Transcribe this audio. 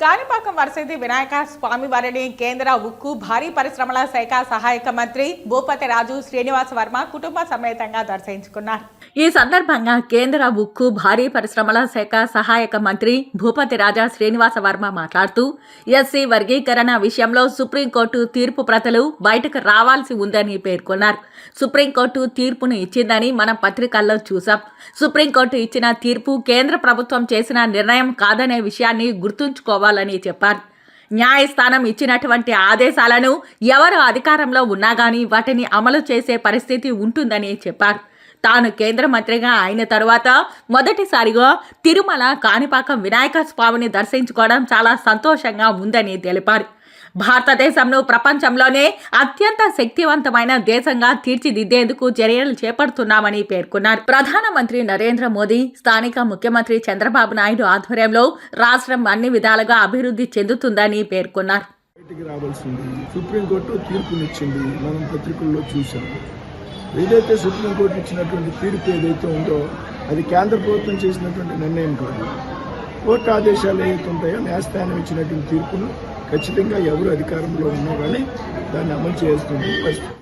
కాణిపాకం వరసిద్ధి వినాయక స్వామి వారిని కేంద్ర ఉక్కు భారీ పరిశ్రమల శాఖ సహాయక మంత్రి భూపతి రాజు శ్రీనివాస వర్మ కుటుంబ సమేతంగా దర్శించుకున్నారు. ఈ సందర్భంగా కేంద్ర ఉక్కు భారీ పరిశ్రమల శాఖ సహాయక మంత్రి భూపతి రాజా శ్రీనివాస వర్మ మాట్లాడుతూ ఎస్సీ వర్గీకరణ విషయంలో సుప్రీంకోర్టు తీర్పు ప్రతులు బయటకు రావాల్సి ఉందని పేర్కొన్నారు. సుప్రీంకోర్టు తీర్పును ఇచ్చిందని మనం పత్రికల్లో చూసాం. సుప్రీంకోర్టు ఇచ్చిన తీర్పు కేంద్ర ప్రభుత్వం చేసిన నిర్ణయం కాదనే విషయాన్ని గుర్తుంచుకోవాలని చెప్పారు. న్యాయస్థానం ఇచ్చినటువంటి ఆదేశాలను ఎవరు అధికారంలో ఉన్నా గానీ వాటిని అమలు చేసే పరిస్థితి ఉంటుందని చెప్పారు. తాను కేంద్ర మంత్రిగా అయిన తరువాత మొదటిసారిగా తిరుమల కాణిపాకం వినాయక స్వామిని దర్శించుకోవడం చాలా సంతోషంగా ఉందని తెలిపారు. భారతదేశంను ప్రపంచంలోనే అత్యంత శక్తివంతమైన దేశంగా తీర్చిదిద్దేందుకు చర్యలు చేపడుతున్నామని పేర్కొన్నారు. ప్రధానమంత్రి నరేంద్ర మోదీ, స్థానిక ముఖ్యమంత్రి చంద్రబాబు నాయుడు ఆధ్వర్యంలో రాష్ట్రం అన్ని విధాలుగా అభివృద్ధి చెందుతుందని పేర్కొన్నారు. సుప్రీంకోర్టు తీర్పునిచ్చింది, మనం పత్రికల్లో చూసాం. ఏదైతే సుప్రీంకోర్టు ఇచ్చినటువంటి తీర్పు ఏదైతే ఉందో అది కేంద్ర ప్రభుత్వం చేసినటువంటి నిర్ణయం కాదు. కోర్టు ఆదేశాలు ఏవైతే ఉంటాయో న్యాయస్థానం ఇచ్చినటువంటి తీర్పును ఖచ్చితంగా ఎవరు అధికారంలో ఉన్నా కానీ దాన్ని అమలు చేయాల్సిన పరిస్థితి.